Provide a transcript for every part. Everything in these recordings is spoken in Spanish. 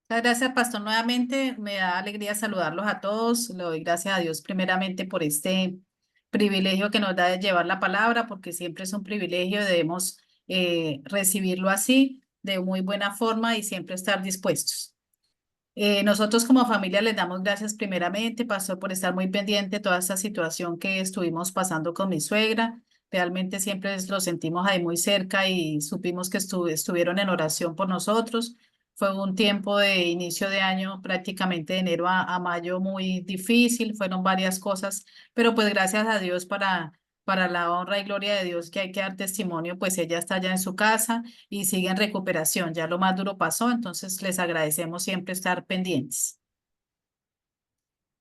Muchas gracias, Pastor. Nuevamente me da alegría saludarlos a todos. Le doy gracias a Dios primeramente por este privilegio que nos da de llevar la palabra, porque siempre es un privilegio, debemos recibirlo así, de muy buena forma y siempre estar dispuestos. Nosotros como familia les damos gracias primeramente, Pastor, por estar muy pendiente de toda esta situación que estuvimos pasando con mi suegra. Realmente siempre lo sentimos ahí muy cerca y supimos que estuvieron en oración por nosotros. Fue un tiempo de inicio de año, prácticamente de enero a mayo, muy difícil. Fueron varias cosas, pero pues gracias a Dios para la honra y gloria de Dios que hay que dar testimonio, pues ella está ya en su casa y sigue en recuperación. Ya lo más duro pasó, entonces les agradecemos siempre estar pendientes.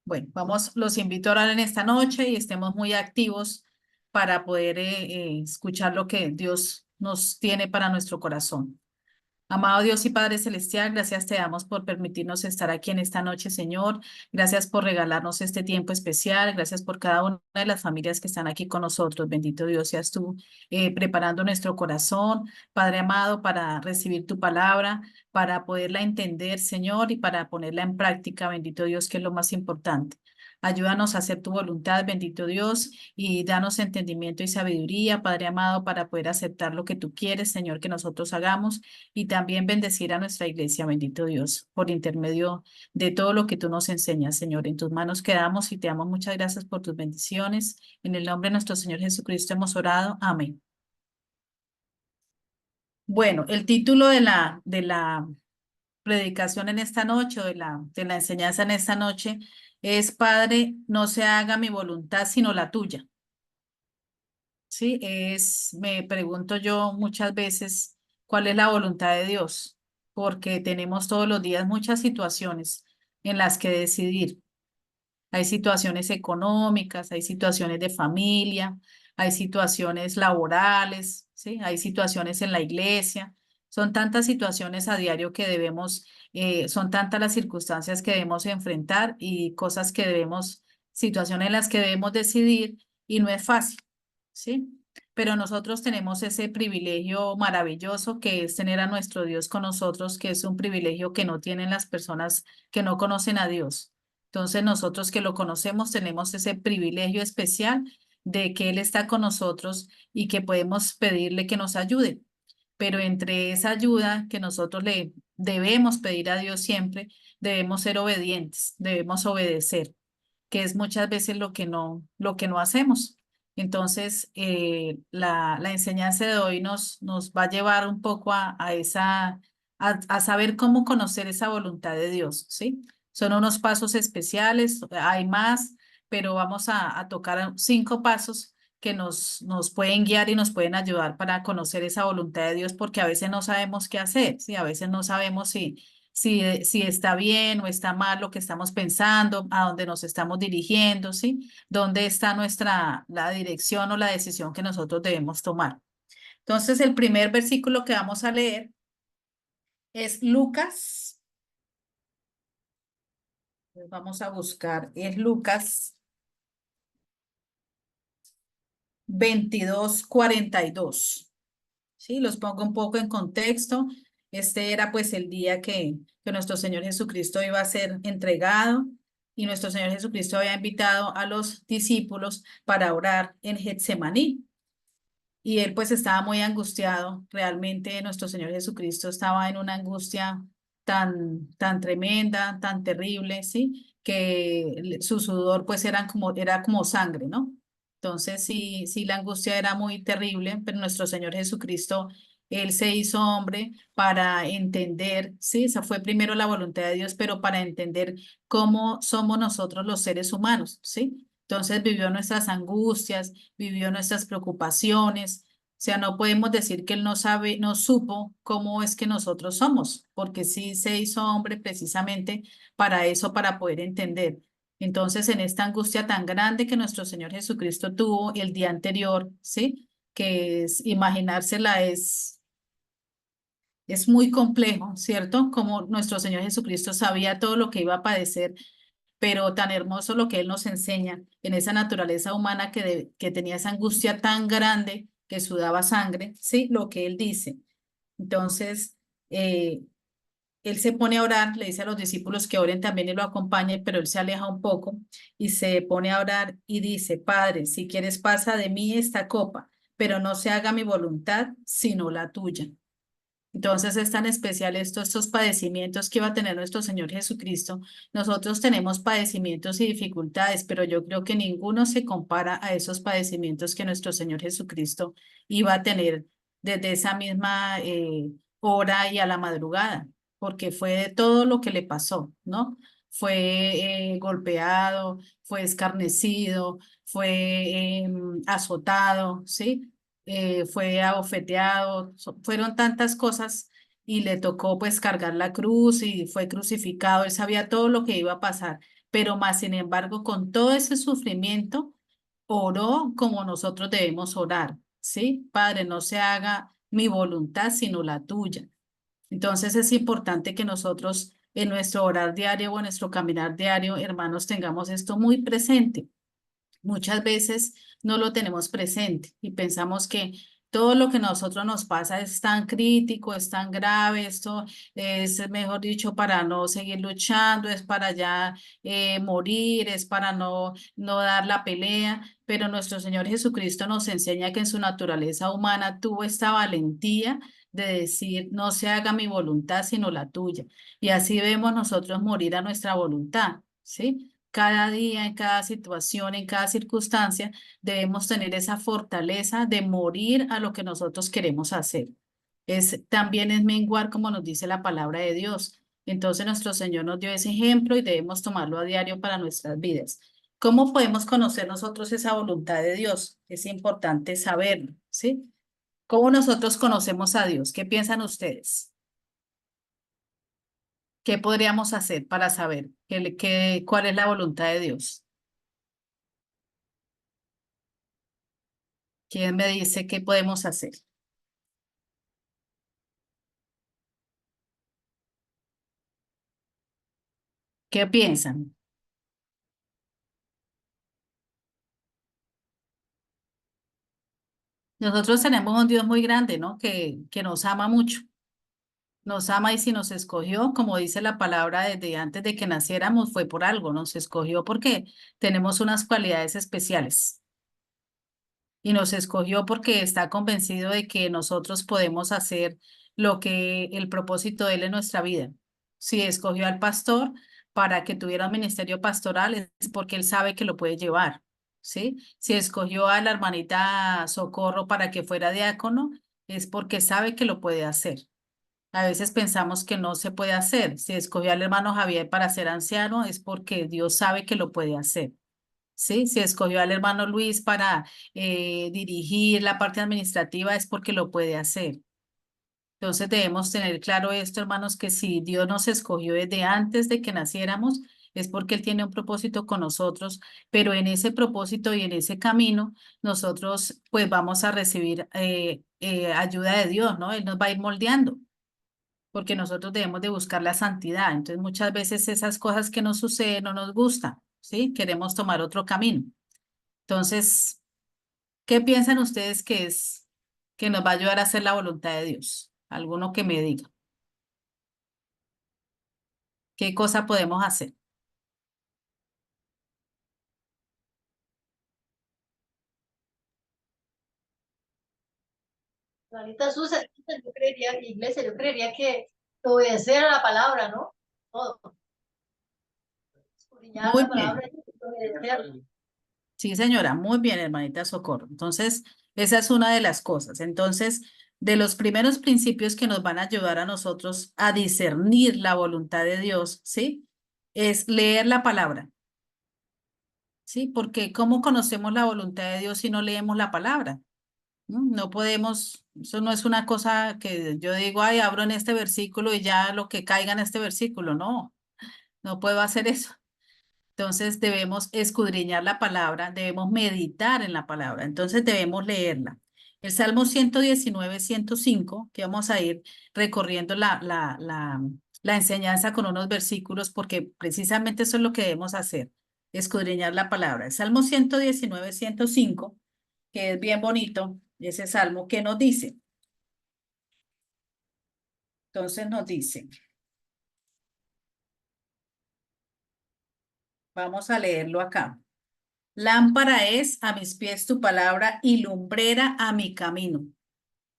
Bueno, vamos, los invito a orar en esta noche y estemos muy activos para poder escuchar lo que Dios nos tiene para nuestro corazón. Amado Dios y Padre Celestial, gracias te damos por permitirnos estar aquí en esta noche, Señor. Gracias por regalarnos este tiempo especial. Gracias por cada una de las familias que están aquí con nosotros. Bendito Dios seas tú, preparando nuestro corazón, Padre amado, para recibir tu palabra, para poderla entender, Señor, y para ponerla en práctica. Bendito Dios, que es lo más importante. Ayúdanos a hacer tu voluntad, bendito Dios, y danos entendimiento y sabiduría, Padre amado, para poder aceptar lo que tú quieres, Señor, que nosotros hagamos y también bendecir a nuestra iglesia, bendito Dios, por intermedio de todo lo que tú nos enseñas, Señor. En tus manos quedamos y te damos muchas gracias por tus bendiciones. En el nombre de nuestro Señor Jesucristo hemos orado. Amén. Bueno, el título de la predicación en esta noche, o de la enseñanza en esta noche, es Padre, no se haga mi voluntad, sino la tuya. Sí, me pregunto yo muchas veces cuál es la voluntad de Dios, porque tenemos todos los días muchas situaciones en las que decidir. Hay situaciones económicas, hay situaciones de familia, hay situaciones laborales, ¿sí? Hay situaciones en la iglesia. Son tantas situaciones a diario que son tantas las circunstancias que debemos enfrentar y cosas situaciones en las que debemos decidir y no es fácil, ¿sí? Pero nosotros tenemos ese privilegio maravilloso que es tener a nuestro Dios con nosotros, que es un privilegio que no tienen las personas que no conocen a Dios. Entonces nosotros que lo conocemos tenemos ese privilegio especial de que Él está con nosotros y que podemos pedirle que nos ayude. Pero entre esa ayuda que nosotros le debemos pedir a Dios siempre, debemos ser obedientes, debemos obedecer, que es muchas veces lo que no hacemos. Entonces, la enseñanza de hoy nos va a llevar un poco a saber cómo conocer esa voluntad de Dios, ¿sí? Son unos pasos especiales, hay más, pero vamos a tocar 5 pasos que nos pueden guiar y nos pueden ayudar para conocer esa voluntad de Dios, porque a veces no sabemos qué hacer, ¿sí? A veces no sabemos si está bien o está mal lo que estamos pensando, a dónde nos estamos dirigiendo, ¿sí? ¿Dónde está la dirección o la decisión que nosotros debemos tomar? Entonces, el primer versículo que vamos a leer es Lucas. Vamos a buscar, es Lucas 22:42. Sí, los pongo un poco en contexto. Este era pues el día que nuestro Señor Jesucristo iba a ser entregado y nuestro Señor Jesucristo había invitado a los discípulos para orar en Getsemaní. Y él pues estaba muy angustiado. Realmente nuestro Señor Jesucristo estaba en una angustia tan tremenda, tan terrible, ¿sí? Que su sudor pues era como sangre, ¿no? Entonces sí, la angustia era muy terrible, pero nuestro Señor Jesucristo, Él se hizo hombre para entender, sí, esa fue primero la voluntad de Dios, pero para entender cómo somos nosotros los seres humanos, ¿sí? Entonces vivió nuestras angustias, vivió nuestras preocupaciones. O sea, no podemos decir que él no sabe, no supo cómo es que nosotros somos, porque sí se hizo hombre precisamente para eso, para poder entender. Entonces, en esta angustia tan grande que nuestro Señor Jesucristo tuvo el día anterior, ¿sí? Que imaginársela es muy complejo, ¿cierto? Como nuestro Señor Jesucristo sabía todo lo que iba a padecer, pero tan hermoso lo que Él nos enseña en esa naturaleza humana que tenía esa angustia tan grande que sudaba sangre, ¿sí? Lo que Él dice. Entonces, eh, él se pone a orar, le dice a los discípulos que oren también y lo acompañen, pero él se aleja un poco y se pone a orar y dice, Padre, si quieres pasa de mí esta copa, pero no se haga mi voluntad, sino la tuya. Entonces es tan especial estos padecimientos que iba a tener nuestro Señor Jesucristo. Nosotros tenemos padecimientos y dificultades, pero yo creo que ninguno se compara a esos padecimientos que nuestro Señor Jesucristo iba a tener desde esa misma hora y a la madrugada, porque fue de todo lo que le pasó, ¿no? Fue golpeado, fue escarnecido, fue azotado, ¿sí? Fue abofeteado, fueron tantas cosas y le tocó pues cargar la cruz y fue crucificado, él sabía todo lo que iba a pasar, pero más sin embargo con todo ese sufrimiento oró como nosotros debemos orar, ¿sí? Padre, no se haga mi voluntad sino la tuya. Entonces es importante que nosotros en nuestro orar diario o en nuestro caminar diario, hermanos, tengamos esto muy presente. Muchas veces no lo tenemos presente y pensamos que todo lo que a nosotros nos pasa es tan crítico, es tan grave, esto es, mejor dicho, para no seguir luchando, es para ya morir, es para no dar la pelea, pero nuestro Señor Jesucristo nos enseña que en su naturaleza humana tuvo esta valentía de decir, no se haga mi voluntad, sino la tuya. Y así vemos nosotros morir a nuestra voluntad, ¿sí? Cada día, en cada situación, en cada circunstancia, debemos tener esa fortaleza de morir a lo que nosotros queremos hacer. También es menguar, como nos dice la palabra de Dios. Entonces nuestro Señor nos dio ese ejemplo y debemos tomarlo a diario para nuestras vidas. ¿Cómo podemos conocer nosotros esa voluntad de Dios? Es importante saberlo, ¿sí? ¿Cómo nosotros conocemos a Dios? ¿Qué piensan ustedes? ¿Qué podríamos hacer para saber cuál es la voluntad de Dios? ¿Quién me dice qué podemos hacer? ¿Qué piensan? Nosotros tenemos un Dios muy grande, ¿no? Que nos ama mucho. Nos ama y si nos escogió, como dice la palabra, desde antes de que naciéramos, fue por algo. Nos escogió porque tenemos unas cualidades especiales. Y nos escogió porque está convencido de que nosotros podemos hacer lo que el propósito de él en nuestra vida. Si escogió al pastor para que tuviera un ministerio pastoral es porque él sabe que lo puede llevar, ¿sí? Si escogió a la hermanita Socorro para que fuera diácono es porque sabe que lo puede hacer. A veces pensamos que no se puede hacer. Si escogió al hermano Javier para ser anciano es porque Dios sabe que lo puede hacer. ¿Sí? Si escogió al hermano Luis para dirigir la parte administrativa es porque lo puede hacer. Entonces debemos tener claro esto, hermanos, que si Dios nos escogió desde antes de que naciéramos, es porque Él tiene un propósito con nosotros, pero en ese propósito y en ese camino, nosotros pues vamos a recibir ayuda de Dios, ¿no? Él nos va a ir moldeando, porque nosotros debemos de buscar la santidad. Entonces muchas veces esas cosas que nos suceden no nos gustan, ¿sí? Queremos tomar otro camino. Entonces, ¿qué piensan ustedes que nos va a ayudar a hacer la voluntad de Dios? Alguno que me diga, ¿qué cosa podemos hacer? Ahorita Susan, yo creería, iglesia, yo creería que obedecer a la palabra, ¿no? Todo, escudriñar Muy la palabra bien. y obedecer. Sí, señora, muy bien, hermanita Socorro. Entonces, esa es una de las cosas. Entonces, de los primeros principios que nos van a ayudar a nosotros a discernir la voluntad de Dios, ¿sí? Es leer la palabra, ¿sí? Porque ¿cómo conocemos la voluntad de Dios si no leemos la palabra? ¿No? No podemos, eso no es una cosa que yo digo, ay, abro en este versículo y ya lo que caiga en este versículo. No, no puedo hacer eso. Entonces debemos escudriñar la palabra, debemos meditar en la palabra, entonces debemos leerla. El Salmo 119, 105, que vamos a ir recorriendo la enseñanza con unos versículos, porque precisamente eso es lo que debemos hacer, escudriñar la palabra. El Salmo 119, 105, que es bien bonito, ese salmo que nos dice. Entonces nos dice. Vamos a leerlo acá. Lámpara es a mis pies tu palabra y lumbrera a mi camino.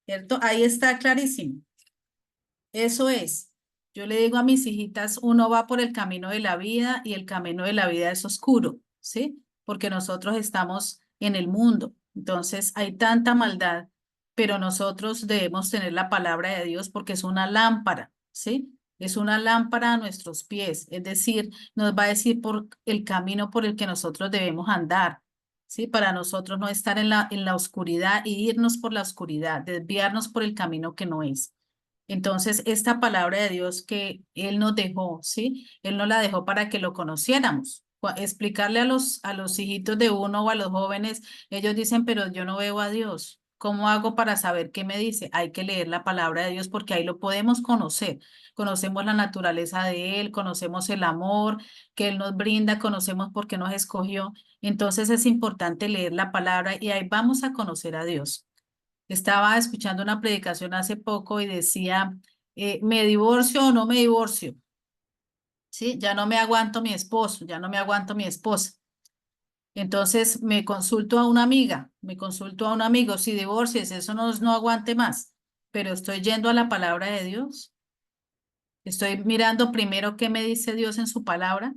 ¿Cierto? Ahí está clarísimo. Eso es. Yo le digo a mis hijitas, uno va por el camino de la vida y el camino de la vida es oscuro, ¿sí? Porque nosotros estamos en el mundo. Entonces hay tanta maldad, pero nosotros debemos tener la palabra de Dios porque es una lámpara, ¿sí? Es una lámpara a nuestros pies, es decir, nos va a decir por el camino por el que nosotros debemos andar, ¿sí? Para nosotros no estar en la oscuridad y irnos por la oscuridad, desviarnos por el camino que no es. Entonces, esta palabra de Dios que Él nos dejó, ¿sí? Él nos la dejó para que lo conociéramos. Explicarle a los hijitos de uno o a los jóvenes, ellos dicen, pero yo no veo a Dios. ¿Cómo hago para saber qué me dice? Hay que leer la palabra de Dios porque ahí lo podemos conocer. Conocemos la naturaleza de Él, conocemos el amor que Él nos brinda, conocemos por qué nos escogió. Entonces es importante leer la palabra y ahí vamos a conocer a Dios. Estaba escuchando una predicación hace poco y decía, ¿me divorcio o no me divorcio? Sí, ya no me aguanto mi esposo, ya no me aguanto mi esposa. Entonces me consulto a una amiga, me consulto a un amigo, si divorcies, eso no aguante más, pero estoy yendo a la palabra de Dios. Estoy mirando primero qué me dice Dios en su palabra.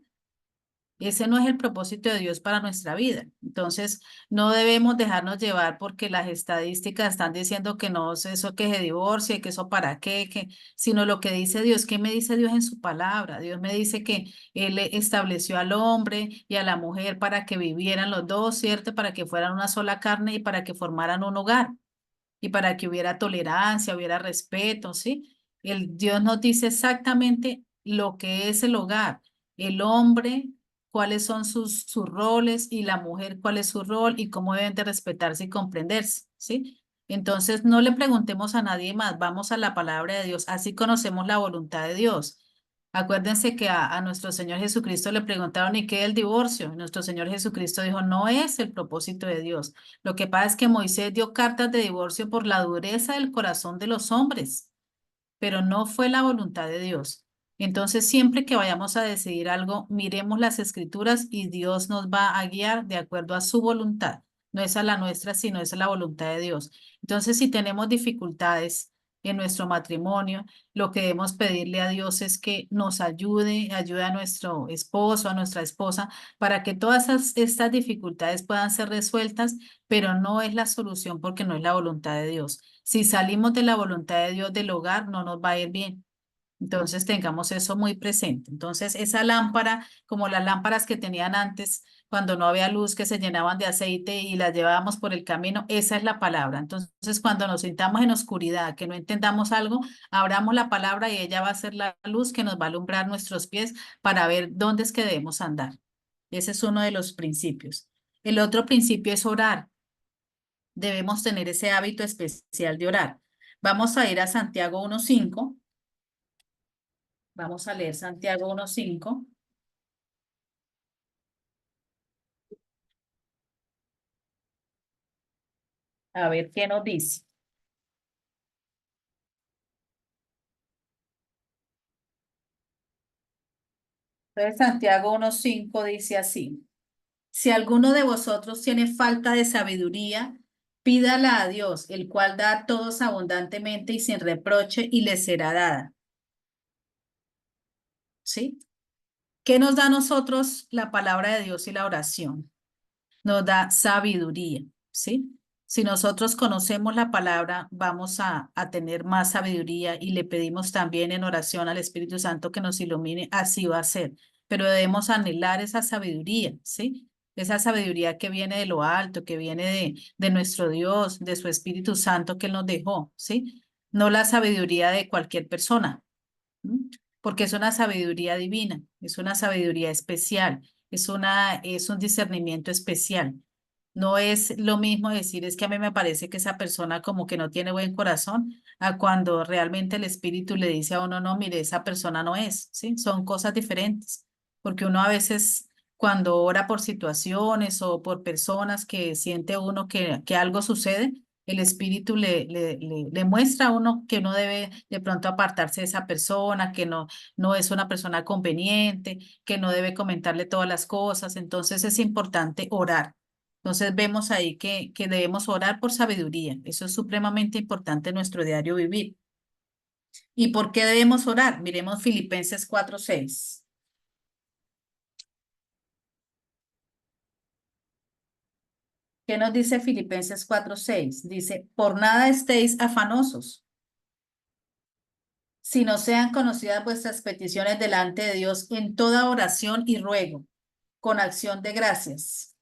Ese no es el propósito de Dios para nuestra vida. Entonces, no debemos dejarnos llevar porque las estadísticas están diciendo que no es eso que se divorcie, que eso para qué, sino lo que dice Dios. ¿Qué me dice Dios en su palabra? Dios me dice que Él estableció al hombre y a la mujer para que vivieran los dos, ¿cierto? Para que fueran una sola carne y para que formaran un hogar y para que hubiera tolerancia, hubiera respeto, ¿sí? Dios nos dice exactamente lo que es el hogar, el hombre, cuáles son sus roles y la mujer, cuál es su rol y cómo deben de respetarse y comprenderse, ¿sí? Entonces, no le preguntemos a nadie más, vamos a la palabra de Dios, así conocemos la voluntad de Dios. Acuérdense que a nuestro Señor Jesucristo le preguntaron, ¿y qué es el divorcio? Nuestro Señor Jesucristo dijo, no es el propósito de Dios. Lo que pasa es que Moisés dio cartas de divorcio por la dureza del corazón de los hombres, pero no fue la voluntad de Dios. Entonces, siempre que vayamos a decidir algo, miremos las escrituras y Dios nos va a guiar de acuerdo a su voluntad. No es a la nuestra, sino es a la voluntad de Dios. Entonces, si tenemos dificultades en nuestro matrimonio, lo que debemos pedirle a Dios es que nos ayude a nuestro esposo, a nuestra esposa, para que todas estas dificultades puedan ser resueltas, pero no es la solución porque no es la voluntad de Dios. Si salimos de la voluntad de Dios del hogar, no nos va a ir bien. Entonces tengamos eso muy presente. Entonces esa lámpara, como las lámparas que tenían antes, cuando no había luz, que se llenaban de aceite y las llevábamos por el camino, esa es la palabra. Entonces cuando nos sintamos en oscuridad, que no entendamos algo, abramos la palabra y ella va a ser la luz que nos va a alumbrar nuestros pies para ver dónde es que debemos andar. Ese es uno de los principios. El otro principio es orar. Debemos tener ese hábito especial de orar. Vamos a ir a Santiago 1:5. Vamos a leer Santiago 1:5, a ver qué nos dice. Entonces, Santiago 1:5 dice así: Si alguno de vosotros tiene falta de sabiduría, pídala a Dios, el cual da a todos abundantemente y sin reproche, y le será dada. ¿Sí? ¿Qué nos da a nosotros la palabra de Dios y la oración? Nos da sabiduría, ¿sí? Si nosotros conocemos la palabra, vamos a tener más sabiduría y le pedimos también en oración al Espíritu Santo que nos ilumine, así va a ser. Pero debemos anhelar esa sabiduría, ¿sí? Esa sabiduría que viene de lo alto, que viene de nuestro Dios, de su Espíritu Santo que Él nos dejó, ¿sí? No la sabiduría de cualquier persona. ¿Mm? Porque es una sabiduría divina, es una sabiduría especial, es un discernimiento especial. No es lo mismo decir, es que a mí me parece que esa persona como que no tiene buen corazón, a cuando realmente el espíritu le dice a uno, no, mire, esa persona no es, ¿sí? Son cosas diferentes, porque uno a veces cuando ora por situaciones o por personas que siente uno que algo sucede, el Espíritu le muestra a uno que uno debe de pronto apartarse de esa persona, que no es una persona conveniente, que no debe comentarle todas las cosas. Entonces es importante orar. Entonces vemos ahí que debemos orar por sabiduría. Eso es supremamente importante en nuestro diario vivir. ¿Y por qué debemos orar? Miremos Filipenses 4:6. ¿Qué nos dice Filipenses 4:6? Dice, por nada estéis afanosos, sino sean conocidas vuestras peticiones delante de Dios en toda oración y ruego, con acción de gracias.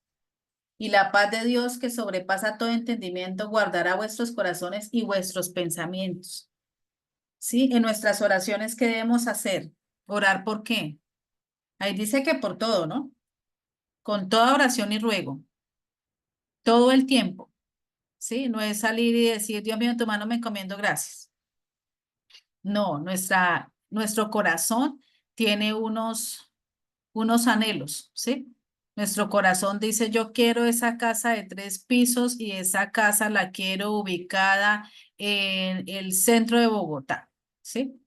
Y la paz de Dios, que sobrepasa todo entendimiento, guardará vuestros corazones y vuestros pensamientos. ¿Sí? En nuestras oraciones, ¿qué debemos hacer? ¿Orar por qué? Ahí dice que por todo, ¿no? Con toda oración y ruego, todo el tiempo. ¿Sí? No es salir y decir, Dios mío, en tu mano me encomiendo, gracias. No, nuestro corazón tiene unos anhelos, ¿sí? Nuestro corazón dice, yo quiero esa casa de 3 pisos y esa casa la quiero ubicada en el centro de Bogotá, ¿sí?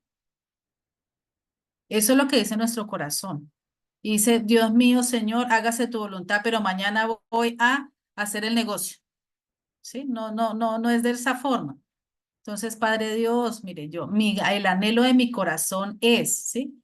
Eso es lo que dice nuestro corazón. Y dice, Dios mío, Señor, hágase tu voluntad, pero mañana voy a hacer el negocio, ¿sí? No es de esa forma. Entonces, Padre Dios, mire, el anhelo de mi corazón es, ¿sí?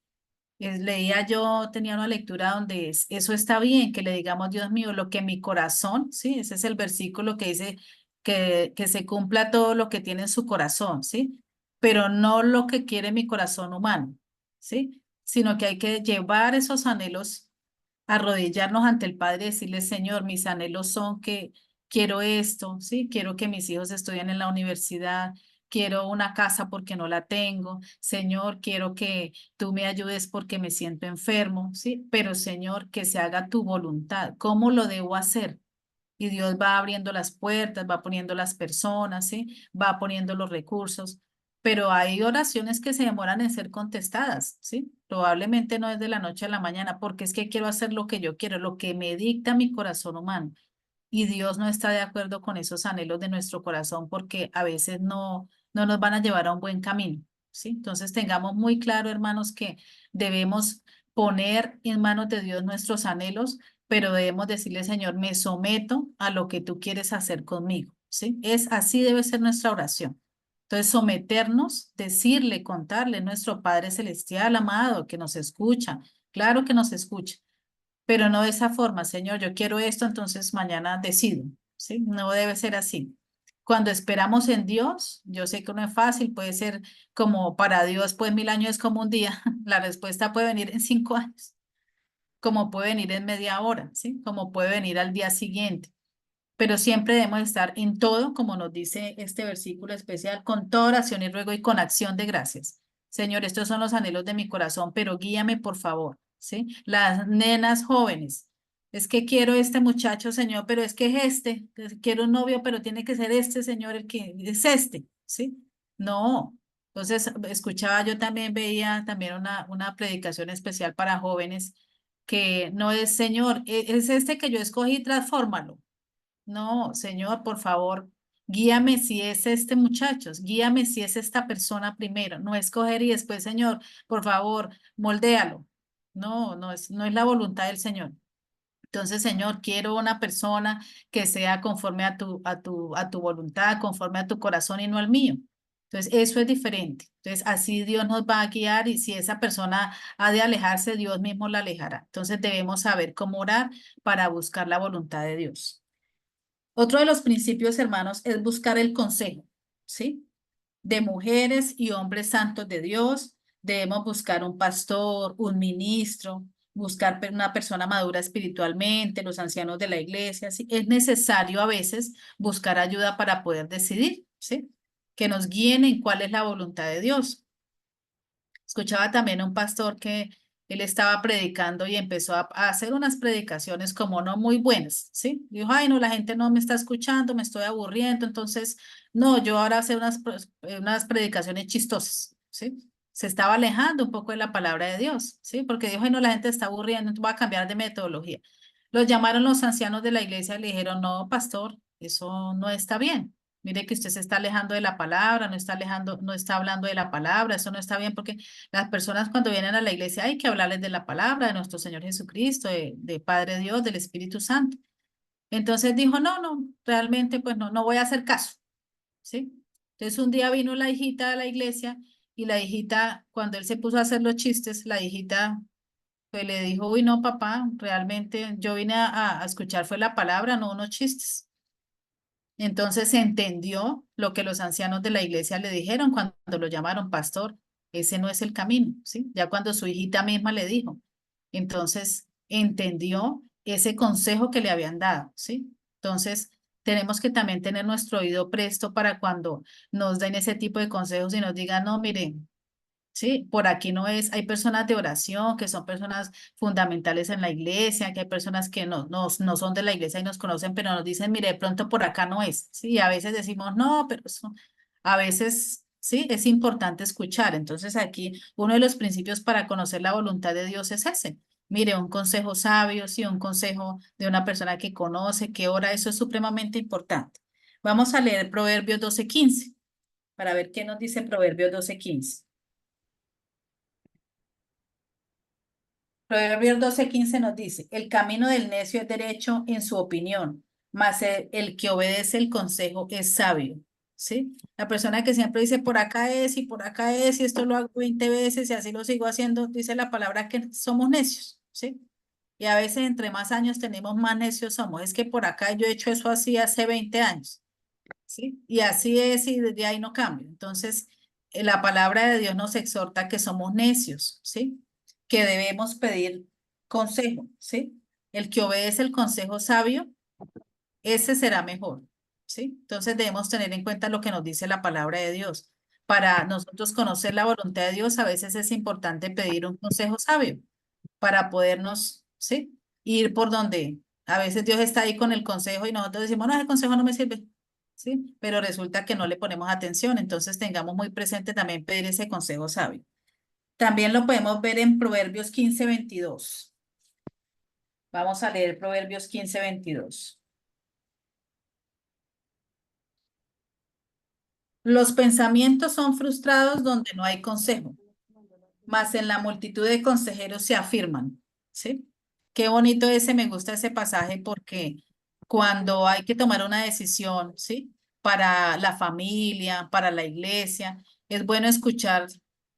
Leía yo, tenía una lectura donde eso está bien, que le digamos, Dios mío, lo que mi corazón, ¿sí? Ese es el versículo que dice que se cumpla todo lo que tiene en su corazón, ¿sí? Pero no lo que quiere mi corazón humano, ¿sí? Sino que hay que llevar esos anhelos, arrodillarnos ante el Padre y decirle, Señor, mis anhelos son que quiero esto, ¿sí? Quiero que mis hijos estudien en la universidad, quiero una casa porque no la tengo, Señor, quiero que tú me ayudes porque me siento enfermo, ¿sí? Pero Señor, que se haga tu voluntad. ¿Cómo lo debo hacer? Y Dios va abriendo las puertas, va poniendo las personas, ¿sí? Va poniendo los recursos, pero hay oraciones que se demoran en ser contestadas, ¿sí? Probablemente no es de la noche a la mañana, porque es que quiero hacer lo que yo quiero, lo que me dicta mi corazón humano. Y Dios no está de acuerdo con esos anhelos de nuestro corazón porque a veces no nos van a llevar a un buen camino, ¿sí? Entonces tengamos muy claro, hermanos, que debemos poner en manos de Dios nuestros anhelos, pero debemos decirle, Señor, me someto a lo que tú quieres hacer conmigo, ¿sí? Así debe ser nuestra oración. Entonces, someternos, decirle, contarle, nuestro Padre Celestial, amado, que nos escucha, claro que nos escucha, pero no de esa forma, Señor, yo quiero esto, entonces mañana decido, ¿sí? No debe ser así. Cuando esperamos en Dios, yo sé que no es fácil, puede ser como para Dios, pues 1000 años es como un día. La respuesta puede venir en 5 años, como puede venir en media hora, ¿sí? Como puede venir al día siguiente. Pero siempre debemos estar en todo, como nos dice este versículo especial, con toda oración y ruego y con acción de gracias. Señor, estos son los anhelos de mi corazón, pero guíame, por favor, ¿sí? Las nenas jóvenes. Es que quiero este muchacho, Señor, pero es que es este. Quiero un novio, pero tiene que ser este, Señor, el que es este, ¿sí? No. Entonces, escuchaba, yo también veía también una predicación especial para jóvenes que no es, Señor, es este que yo escogí, transfórmalo. No, Señor, por favor, guíame si es este muchacho, guíame si es esta persona primero, no escoger y después, Señor, por favor, moldéalo. No es la voluntad del Señor. Entonces, Señor, quiero una persona que sea conforme a tu voluntad, conforme a tu corazón y no al mío. Entonces, eso es diferente. Entonces, así Dios nos va a guiar y si esa persona ha de alejarse, Dios mismo la alejará. Entonces, debemos saber cómo orar para buscar la voluntad de Dios. Otro de los principios, hermanos, es buscar el consejo, ¿sí? De mujeres y hombres santos de Dios. Debemos buscar un pastor, un ministro, buscar una persona madura espiritualmente, los ancianos de la iglesia, ¿sí? Es necesario a veces buscar ayuda para poder decidir, ¿sí? Que nos guíen en cuál es la voluntad de Dios. Escuchaba también a un pastor que él estaba predicando y empezó a hacer unas predicaciones como no muy buenas, ¿sí? Dijo, ay, no, la gente no me está escuchando, me estoy aburriendo, entonces, no, yo ahora hacer unas predicaciones chistosas, ¿sí? Se estaba alejando un poco de la palabra de Dios, ¿sí? Porque dijo, ay, no, la gente está aburriendo, entonces voy a cambiar de metodología. Los llamaron los ancianos de la iglesia y le dijeron, no, pastor, eso no está bien. Mire que usted se está alejando de la palabra, no está hablando de la palabra, eso no está bien porque las personas cuando vienen a la iglesia hay que hablarles de la palabra, de nuestro Señor Jesucristo, de Padre Dios, del Espíritu Santo. Entonces dijo, no, no, realmente pues no, no voy a hacer caso, ¿sí? Entonces un día vino la hijita a la iglesia y la hijita, cuando él se puso a hacer los chistes, la hijita pues le dijo, uy, no, papá, realmente yo vine a escuchar fue la palabra, no unos chistes. Entonces entendió lo que los ancianos de la iglesia le dijeron cuando lo llamaron pastor. Ese no es el camino, ¿sí? Ya cuando su hijita misma le dijo. Entonces entendió ese consejo que le habían dado, ¿sí? Entonces tenemos que también tener nuestro oído presto para cuando nos den ese tipo de consejos y nos digan, no, miren, sí, por aquí no es, hay personas de oración que son personas fundamentales en la iglesia, que hay personas que no son de la iglesia y nos conocen, pero nos dicen, mire, de pronto por acá no es. Sí, a veces decimos, no, pero eso, a veces sí, es importante escuchar. Entonces aquí uno de los principios para conocer la voluntad de Dios es ese. Mire, un consejo sabio, sí, un consejo de una persona que conoce, que ora, eso es supremamente importante. Vamos a leer Proverbios 12:15 para ver qué nos dice Proverbios 12:15. Proverbios 12:15 nos dice, el camino del necio es derecho en su opinión, mas el que obedece el consejo es sabio. ¿Sí? La persona que siempre dice por acá es y por acá es y esto lo hago 20 veces y así lo sigo haciendo, dice la palabra que somos necios. ¿Sí? Y a veces entre más años tenemos, más necios somos. Es que por acá yo he hecho eso así hace 20 años. ¿Sí? Y así es y desde ahí no cambio. Entonces, la palabra de Dios nos exhorta que somos necios, ¿sí? Que debemos pedir consejo, ¿sí? El que obedece el consejo sabio, ese será mejor, ¿sí? Entonces debemos tener en cuenta lo que nos dice la palabra de Dios. Para nosotros conocer la voluntad de Dios, a veces es importante pedir un consejo sabio para podernos, ¿sí? Ir por donde a veces Dios está ahí con el consejo y nosotros decimos, no, ese consejo no me sirve, ¿sí? Pero resulta que no le ponemos atención, entonces tengamos muy presente también pedir ese consejo sabio. También lo podemos ver en Proverbios 15:22. Vamos a leer Proverbios 15:22. Los pensamientos son frustrados donde no hay consejo, mas en la multitud de consejeros se afirman, ¿sí? Qué bonito ese, me gusta ese pasaje porque cuando hay que tomar una decisión, ¿sí? Para la familia, para la iglesia, es bueno escuchar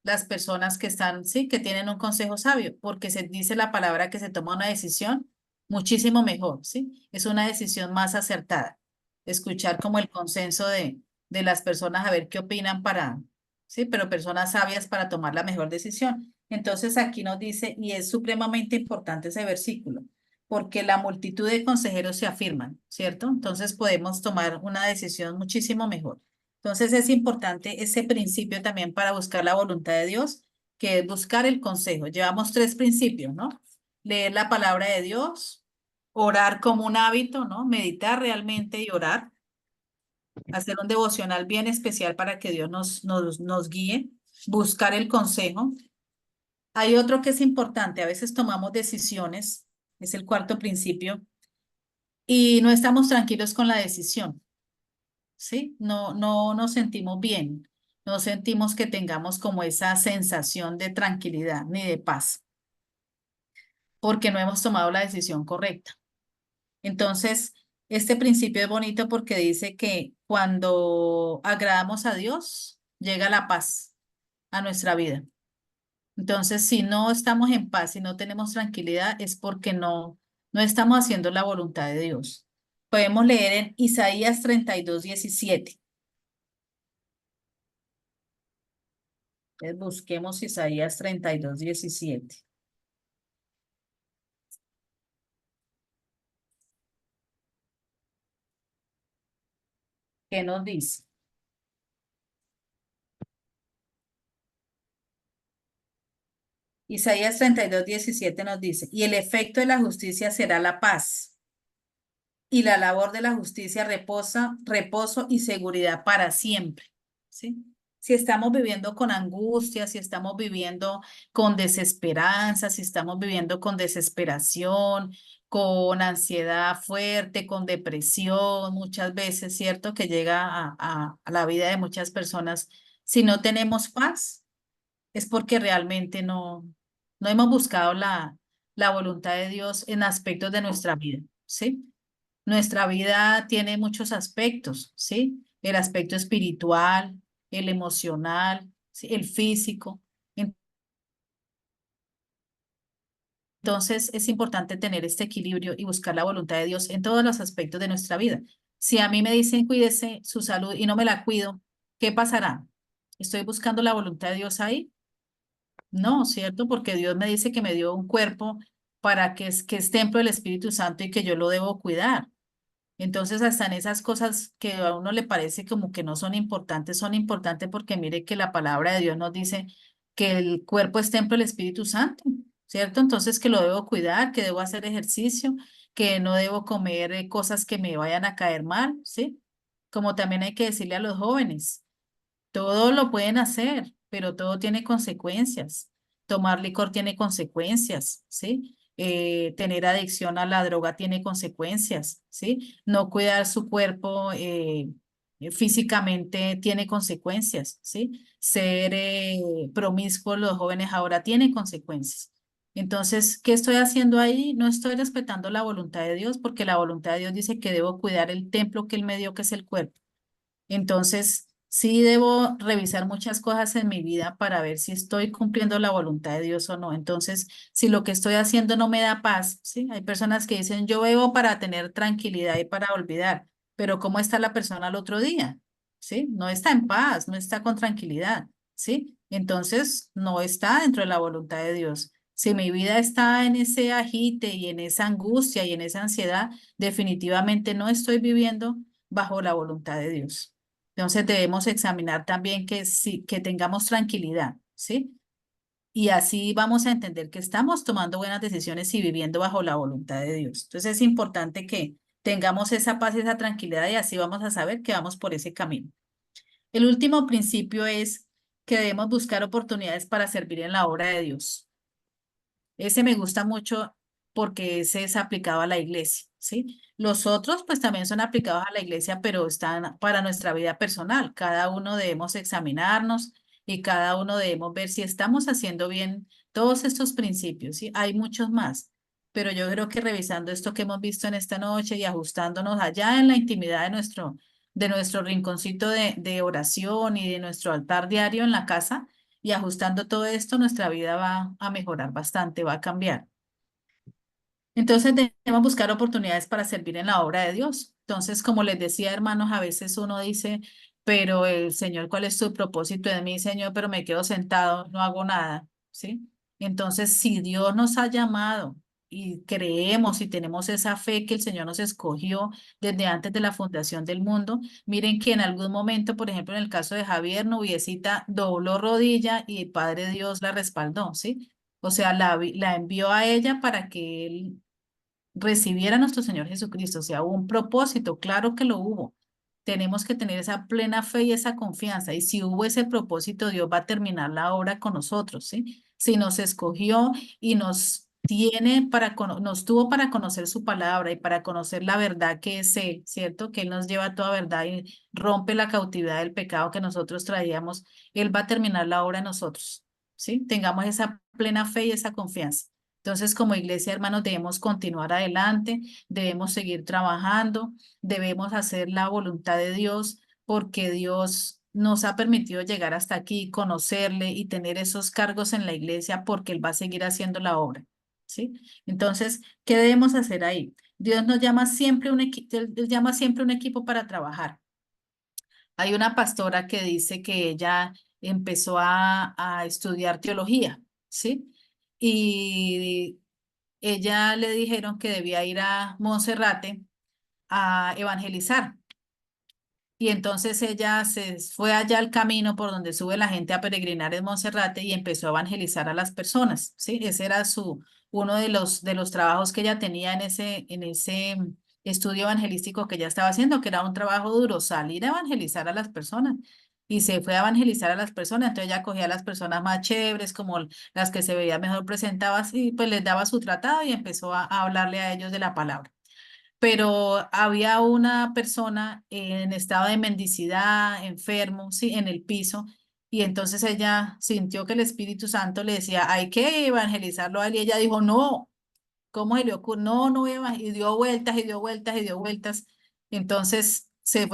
las personas que están, ¿sí? Que tienen un consejo sabio, porque se dice la palabra que se toma una decisión muchísimo mejor, ¿sí? Es una decisión más acertada. Escuchar como el consenso de las personas a ver qué opinan para, ¿sí? Pero personas sabias para tomar la mejor decisión. Entonces aquí nos dice, y es supremamente importante ese versículo, porque la multitud de consejeros se afirman, ¿cierto? Entonces podemos tomar una decisión muchísimo mejor. Entonces es importante ese principio también para buscar la voluntad de Dios, que es buscar el consejo. Llevamos tres principios, ¿no? Leer la palabra de Dios, orar como un hábito, ¿no? Meditar realmente y orar, hacer un devocional bien especial para que Dios nos guíe, buscar el consejo. Hay otro que es importante, a veces tomamos decisiones, es el cuarto principio, y no estamos tranquilos con la decisión, ¿sí? No nos sentimos bien, no sentimos que tengamos como esa sensación de tranquilidad ni de paz, porque no hemos tomado la decisión correcta. Entonces, este principio es bonito porque dice que cuando agradamos a Dios, llega la paz a nuestra vida. Entonces, si no estamos en paz, si no tenemos tranquilidad, es porque no estamos haciendo la voluntad de Dios. Podemos leer en Isaías 32:17. Entonces, busquemos Isaías 32:17. ¿Qué nos dice? Isaías 32:17 nos dice, y el efecto de la justicia será la paz, y la labor de la justicia reposo y seguridad para siempre. ¿Sí? Si estamos viviendo con angustia, si estamos viviendo con desesperanza, si estamos viviendo con desesperación, con ansiedad fuerte, con depresión, muchas veces, ¿cierto? Que llega a la vida de muchas personas. Si no tenemos paz, es porque realmente no hemos buscado la voluntad de Dios en aspectos de nuestra vida, ¿sí? Nuestra vida tiene muchos aspectos, ¿sí? El aspecto espiritual, el emocional, ¿sí? El físico. Entonces, es importante tener este equilibrio y buscar la voluntad de Dios en todos los aspectos de nuestra vida. Si a mí me dicen cuídese su salud y no me la cuido, ¿qué pasará? ¿Estoy buscando la voluntad de Dios ahí? No, ¿cierto? Porque Dios me dice que me dio un cuerpo para que es templo del Espíritu Santo y que yo lo debo cuidar. Entonces, hasta en esas cosas que a uno le parece como que no son importantes porque mire que la palabra de Dios nos dice que el cuerpo es templo del Espíritu Santo, ¿cierto? Entonces, que lo debo cuidar, que debo hacer ejercicio, que no debo comer cosas que me vayan a caer mal, ¿sí? Como también hay que decirle a los jóvenes. Todo lo pueden hacer, pero todo tiene consecuencias. Tomar licor tiene consecuencias, ¿sí? Tener adicción a la droga tiene consecuencias, ¿sí? No cuidar su cuerpo físicamente tiene consecuencias, ¿sí? Ser promiscuos los jóvenes ahora tiene consecuencias. Entonces, ¿qué estoy haciendo ahí? No estoy respetando la voluntad de Dios porque la voluntad de Dios dice que debo cuidar el templo que Él me dio, que es el cuerpo. Entonces, sí debo revisar muchas cosas en mi vida para ver si estoy cumpliendo la voluntad de Dios o no. Entonces, si lo que estoy haciendo no me da paz, ¿sí? Hay personas que dicen, yo bebo para tener tranquilidad y para olvidar, pero ¿cómo está la persona al otro día? ¿Sí? No está en paz, no está con tranquilidad, ¿sí? Entonces, no está dentro de la voluntad de Dios. Si mi vida está en ese agite y en esa angustia y en esa ansiedad, definitivamente no estoy viviendo bajo la voluntad de Dios. Entonces debemos examinar también que, sí, que tengamos tranquilidad, ¿sí? Y así vamos a entender que estamos tomando buenas decisiones y viviendo bajo la voluntad de Dios. Entonces es importante que tengamos esa paz y esa tranquilidad y así vamos a saber que vamos por ese camino. El último principio es que debemos buscar oportunidades para servir en la obra de Dios. Ese me gusta mucho porque ese es aplicado a la iglesia, ¿sí? Los otros pues también son aplicados a la iglesia, pero están para nuestra vida personal. Cada uno debemos examinarnos y cada uno debemos ver si estamos haciendo bien todos estos principios, ¿sí? Hay muchos más, pero yo creo que revisando esto que hemos visto en esta noche y ajustándonos allá en la intimidad de nuestro rinconcito de oración y de nuestro altar diario en la casa, y ajustando todo esto, nuestra vida va a mejorar bastante, va a cambiar. Entonces debemos buscar oportunidades para servir en la obra de Dios. Entonces, como les decía, hermanos, a veces uno dice, pero el Señor, ¿cuál es tu propósito de mí, Señor? Pero me quedo sentado, no hago nada, ¿sí? Entonces, si Dios nos ha llamado y creemos y tenemos esa fe que el Señor nos escogió desde antes de la fundación del mundo, miren que en algún momento, por ejemplo, en el caso de Javier, Noviecita dobló rodilla y el Padre Dios la respaldó, ¿sí? O sea, la envió a ella para que él recibiera a nuestro Señor Jesucristo. O sea, hubo un propósito, claro que lo hubo. Tenemos que tener esa plena fe y esa confianza. Y si hubo ese propósito, Dios va a terminar la obra con nosotros, ¿sí? Si nos escogió y nos tiene nos tuvo para conocer su palabra y para conocer la verdad que es Él, ¿cierto? Que Él nos lleva a toda verdad y rompe la cautividad del pecado que nosotros traíamos. Él va a terminar la obra en nosotros, ¿sí? Tengamos esa plena fe y esa confianza. Entonces, como iglesia, hermanos, debemos continuar adelante, debemos seguir trabajando, debemos hacer la voluntad de Dios, porque Dios nos ha permitido llegar hasta aquí, conocerle y tener esos cargos en la iglesia, porque Él va a seguir haciendo la obra, ¿sí? Entonces, ¿qué debemos hacer ahí? Dios nos llama siempre Él llama siempre un equipo para trabajar. Hay una pastora que dice que ella empezó a estudiar teología, ¿sí? Y ella le dijeron que debía ir a Monserrate a evangelizar. Y entonces ella se fue allá al camino por donde sube la gente a peregrinar en Monserrate y empezó a evangelizar a las personas, ¿sí? Ese era uno de los trabajos que ella tenía en ese estudio evangelístico que ella estaba haciendo, que era un trabajo duro, salir a evangelizar a las personas. y se fue a evangelizar a las personas. Entonces ella cogía a las personas más chéveres, como las que se veían mejor presentadas, y pues les daba su tratado y empezó a hablarle a ellos de la palabra. Pero había una persona en estado de mendicidad, enfermo, sí, en el piso, y entonces ella sintió que el Espíritu Santo le decía, hay que evangelizarlo a él, y ella dijo, no, ¿cómo se le ocurre? No, no voy a y dio vueltas y dio vueltas y dio vueltas. Entonces se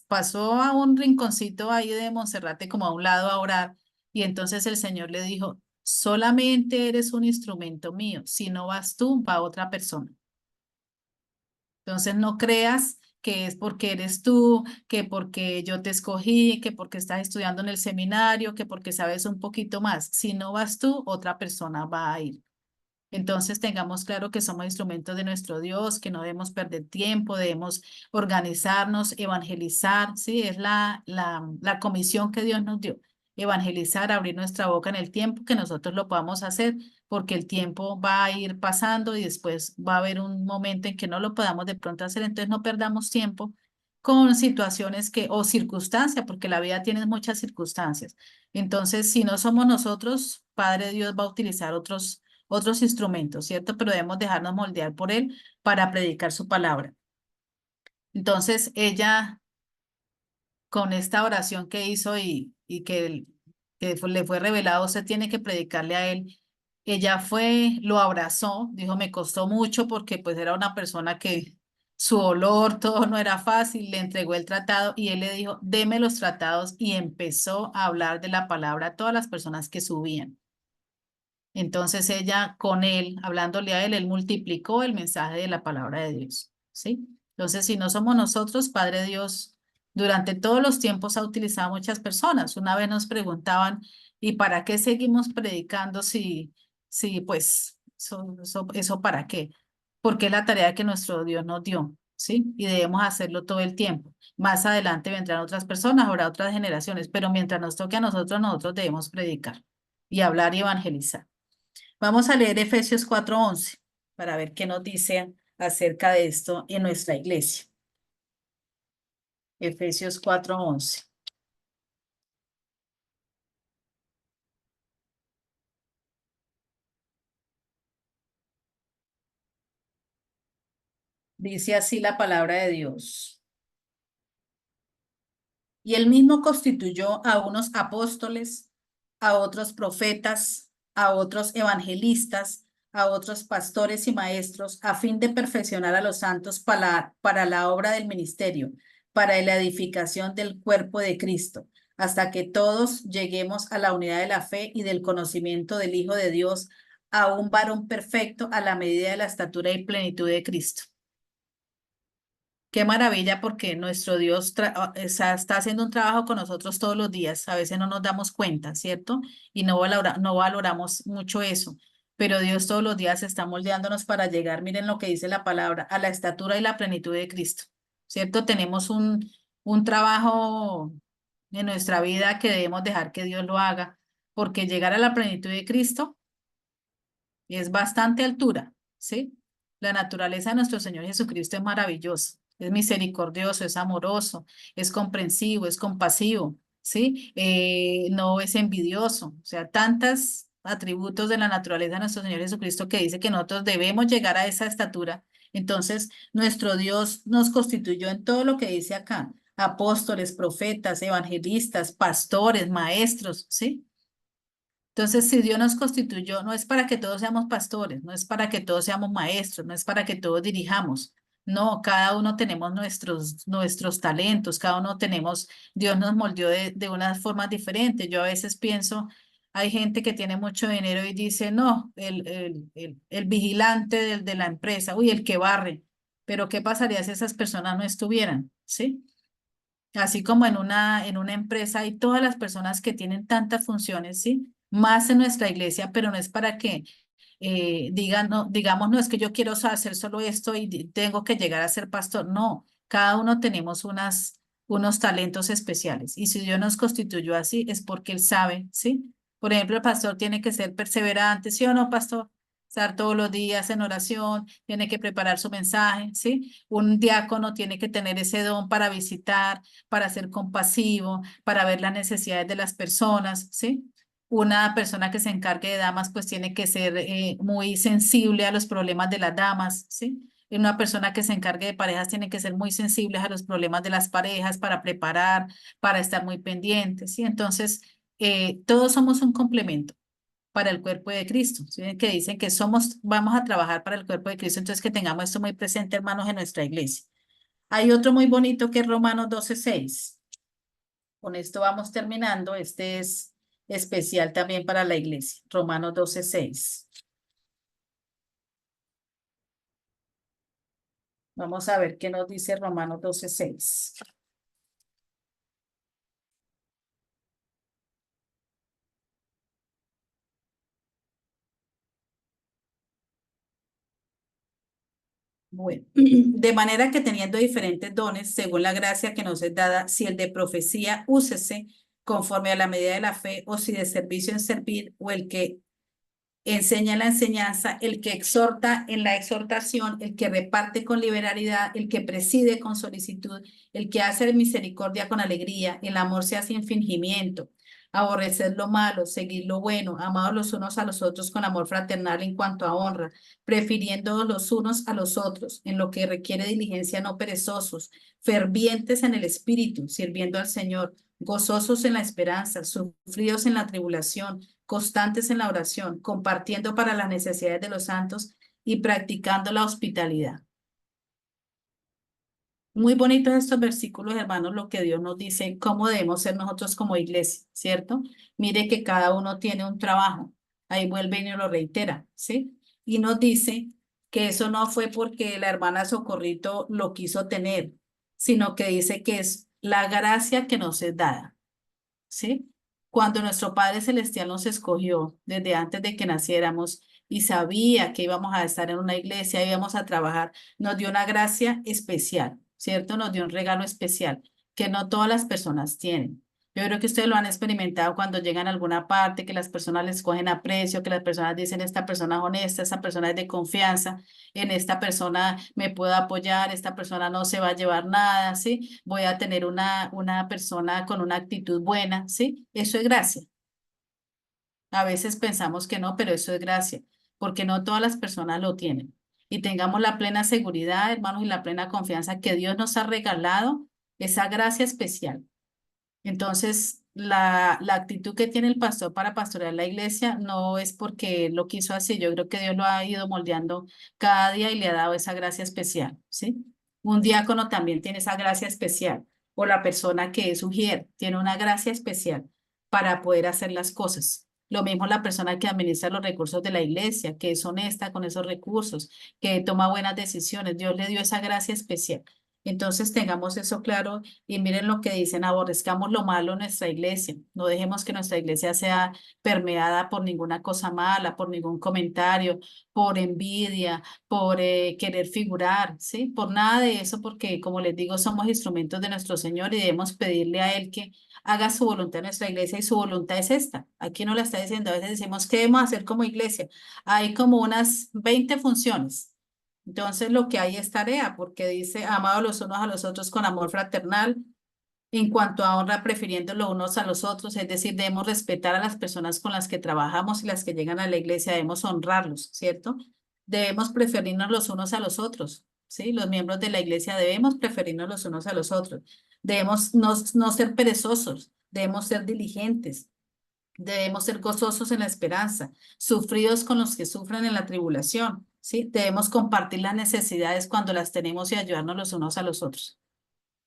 pasó a un rinconcito ahí de Monserrate, como a un lado a orar, y entonces el Señor le dijo, solamente eres un instrumento mío, si no vas tú, va otra persona. Entonces no creas que es porque eres tú, que porque yo te escogí, que porque estás estudiando en el seminario, que porque sabes un poquito más. Si no vas tú, otra persona va a ir. Entonces tengamos claro que somos instrumentos de nuestro Dios, que no debemos perder tiempo, debemos organizarnos, evangelizar, ¿sí? Es la comisión que Dios nos dio, evangelizar, abrir nuestra boca en el tiempo que nosotros lo podamos hacer, porque el tiempo va a ir pasando y después va a haber un momento en que no lo podamos de pronto hacer, entonces no perdamos tiempo con situaciones que, o circunstancias, porque la vida tiene muchas circunstancias. Entonces, si no somos nosotros, Padre Dios va a utilizar otros instrumentos, ¿cierto? Pero debemos dejarnos moldear por Él para predicar su palabra. Entonces, ella, con esta oración que hizo y le fue revelado, usted tiene que predicarle a Él. Ella fue, lo abrazó, dijo, me costó mucho porque pues era una persona que su olor, todo no era fácil, le entregó el tratado y él le dijo, deme los tratados y empezó a hablar de la palabra a todas las personas que subían. Entonces ella con él, hablándole a él, él multiplicó el mensaje de la palabra de Dios, ¿sí? Entonces, si no somos nosotros, Padre Dios, durante todos los tiempos ha utilizado a muchas personas. Una vez nos preguntaban, ¿y para qué seguimos predicando si pues, eso para qué? Porque es la tarea que nuestro Dios nos dio, ¿sí? Y debemos hacerlo todo el tiempo. Más adelante vendrán otras personas, habrá otras generaciones, pero mientras nos toque a nosotros, nosotros debemos predicar y hablar y evangelizar. Vamos a leer Efesios 4:11 para ver qué nos dice acerca de esto en nuestra iglesia. Efesios 4:11. Dice así la palabra de Dios. Y él mismo constituyó a unos apóstoles, a otros profetas, a otros evangelistas, a otros pastores y maestros, a fin de perfeccionar a los santos para la obra del ministerio, para la edificación del cuerpo de Cristo, hasta que todos lleguemos a la unidad de la fe y del conocimiento del Hijo de Dios, a un varón perfecto a la medida de la estatura y plenitud de Cristo. Qué maravilla porque nuestro Dios está haciendo un trabajo con nosotros todos los días. A veces no nos damos cuenta, ¿cierto? Y no valoramos mucho eso. Pero Dios todos los días está moldeándonos para llegar, miren lo que dice la palabra, a la estatura y la plenitud de Cristo, ¿cierto? Tenemos un trabajo en nuestra vida que debemos dejar que Dios lo haga, porque llegar a la plenitud de Cristo es bastante altura, ¿sí? La naturaleza de nuestro Señor Jesucristo es maravillosa, es misericordioso, es amoroso, es comprensivo, es compasivo, ¿sí? No es envidioso, o sea, tantos atributos de la naturaleza de nuestro Señor Jesucristo que dice que nosotros debemos llegar a esa estatura. Entonces, nuestro Dios nos constituyó en todo lo que dice acá, apóstoles, profetas, evangelistas, pastores, maestros, ¿sí? Entonces, si Dios nos constituyó, no es para que todos seamos pastores, no es para que todos seamos maestros, no es para que todos dirijamos. No, cada uno tenemos nuestros talentos, cada uno tenemos, Dios nos moldeó de unas formas diferentes. Yo a veces pienso, hay gente que tiene mucho dinero y dice, no, el vigilante de la empresa, uy, el que barre. Pero ¿qué pasaría si esas personas no estuvieran? ¿Sí? Así como en una empresa hay todas las personas que tienen tantas funciones, ¿sí? Más en nuestra iglesia, pero no es para que digan, no, digamos, no es que yo quiero hacer solo esto y tengo que llegar a ser pastor. No, cada uno tenemos unos talentos especiales. Y si Dios nos constituyó así, es porque Él sabe, ¿sí? Por ejemplo, el pastor tiene que ser perseverante, ¿sí o no, pastor? estar todos los días en oración, tiene que preparar su mensaje, ¿sí? Un diácono tiene que tener ese don para visitar, para ser compasivo, para ver las necesidades de las personas, ¿sí? Una persona que se encargue de damas, pues tiene que ser muy sensible a los problemas de las damas, ¿sí? Y una persona que se encargue de parejas tiene que ser muy sensible a los problemas de las parejas para preparar, para estar muy pendientes, ¿sí? Entonces, todos somos un complemento para el cuerpo de Cristo, ¿sí? Que dicen que somos, vamos a trabajar para el cuerpo de Cristo, entonces que tengamos esto muy presente, hermanos, en nuestra iglesia. Hay otro muy bonito que es Romanos 12:6. Con esto vamos terminando. Este es especial también para la iglesia. Romanos 12:6. Vamos a ver qué nos dice Romanos 12:6. Bueno, de manera que teniendo diferentes dones, según la gracia que nos es dada, si el de profecía, úsese conforme a la medida de la fe, o si de servicio en servir, o el que enseña en la enseñanza, el que exhorta en la exhortación, el que reparte con liberalidad, el que preside con solicitud, el que hace misericordia con alegría, el amor sea sin fingimiento, aborrecer lo malo, seguir lo bueno, amados los unos a los otros con amor fraternal en cuanto a honra, prefiriendo los unos a los otros, en lo que requiere diligencia no perezosos, fervientes en el espíritu, sirviendo al Señor, gozosos en la esperanza, sufridos en la tribulación, constantes en la oración, compartiendo para las necesidades de los santos y practicando la hospitalidad. Muy bonitos estos versículos, hermanos, lo que Dios nos dice, cómo debemos ser nosotros como iglesia, ¿cierto? Mire que cada uno tiene un trabajo. Ahí vuelve y nos lo reitera, ¿sí? Y nos dice que eso no fue porque la hermana Socorrito lo quiso tener, sino que dice que es la gracia que nos es dada. ¿Sí? Cuando nuestro Padre Celestial nos escogió desde antes de que naciéramos y sabía que íbamos a estar en una iglesia, íbamos a trabajar, nos dio una gracia especial, ¿cierto? Nos dio un regalo especial que no todas las personas tienen. Yo creo que ustedes lo han experimentado cuando llegan a alguna parte, que las personas les cogen aprecio, que las personas dicen, esta persona es honesta, esta persona es de confianza, en esta persona me puedo apoyar, esta persona no se va a llevar nada, ¿sí? Voy a tener una persona con una actitud buena, ¿sí? Eso es gracia. A veces pensamos que no, pero eso es gracia, porque no todas las personas lo tienen. Y tengamos la plena seguridad, hermanos, y la plena confianza que Dios nos ha regalado esa gracia especial. Entonces, la actitud que tiene el pastor para pastorear la iglesia no es porque lo quiso así. Yo creo que Dios lo ha ido moldeando cada día y le ha dado esa gracia especial, ¿sí? Un diácono también tiene esa gracia especial, o la persona que es ujier tiene una gracia especial para poder hacer las cosas. Lo mismo la persona que administra los recursos de la iglesia, que es honesta con esos recursos, que toma buenas decisiones. Dios le dio esa gracia especial. Entonces tengamos eso claro y miren lo que dicen, aborrezcamos lo malo en nuestra iglesia. No dejemos que nuestra iglesia sea permeada por ninguna cosa mala, por ningún comentario, por envidia, por querer figurar, ¿sí? Por nada de eso, porque como les digo, somos instrumentos de nuestro Señor y debemos pedirle a Él que haga su voluntad en nuestra iglesia y su voluntad es esta. Aquí no la está diciendo, a veces decimos, ¿qué debemos hacer como iglesia? Hay como unas 20 funciones. Entonces, lo que hay es tarea, porque dice, amados los unos a los otros con amor fraternal, en cuanto a honra, prefiriendo los unos a los otros, es decir, debemos respetar a las personas con las que trabajamos y las que llegan a la iglesia, debemos honrarlos, ¿cierto? Debemos preferirnos los unos a los otros, ¿sí? Los miembros de la iglesia debemos preferirnos los unos a los otros. Debemos no ser perezosos, debemos ser diligentes, debemos ser gozosos en la esperanza, sufridos con los que sufren en la tribulación, ¿sí? Debemos compartir las necesidades cuando las tenemos y ayudarnos los unos a los otros.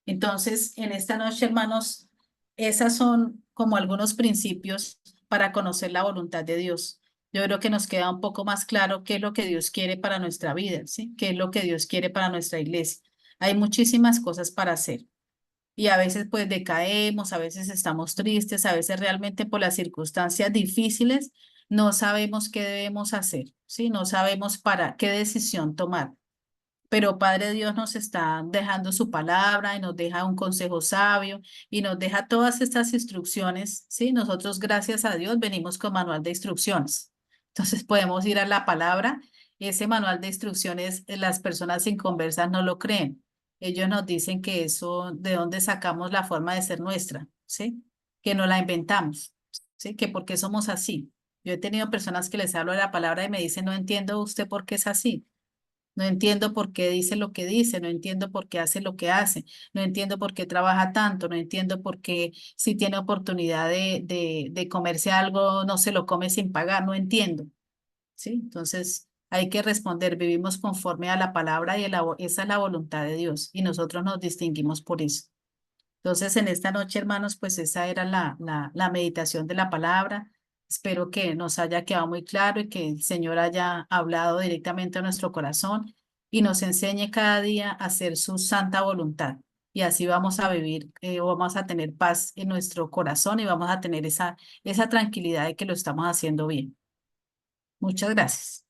Entonces, en esta noche, hermanos, esas son como algunos principios para conocer la voluntad de Dios. Yo creo que nos queda un poco más claro qué es lo que Dios quiere para nuestra vida, ¿sí? ¿Qué es lo que Dios quiere para nuestra iglesia? Hay muchísimas cosas para hacer. Y a veces pues decaemos, a veces estamos tristes, a veces realmente por las circunstancias difíciles no sabemos qué debemos hacer, ¿sí? No sabemos para qué decisión tomar. Pero Padre Dios nos está dejando su palabra y nos deja un consejo sabio y nos deja todas estas instrucciones, ¿sí? Nosotros, gracias a Dios, venimos con manual de instrucciones. Entonces podemos ir a la palabra. Ese manual de instrucciones, las personas inconversas no lo creen. Ellos nos dicen que eso, de dónde sacamos la forma de ser nuestra, ¿sí? Que no la inventamos, ¿sí? Que por qué somos así. Yo he tenido personas que les hablo de la palabra y me dicen, no entiendo usted por qué es así. No entiendo por qué dice lo que dice, no entiendo por qué hace lo que hace, no entiendo por qué trabaja tanto, no entiendo por qué si tiene oportunidad de comerse algo no se lo come sin pagar, no entiendo, ¿sí? Entonces hay que responder, vivimos conforme a la palabra y esa es la voluntad de Dios y nosotros nos distinguimos por eso. Entonces, en esta noche, hermanos, pues esa era la meditación de la palabra. Espero que nos haya quedado muy claro y que el Señor haya hablado directamente a nuestro corazón y nos enseñe cada día a hacer su santa voluntad. Y así vamos a vivir, o vamos a tener paz en nuestro corazón y vamos a tener esa tranquilidad de que lo estamos haciendo bien. Muchas gracias.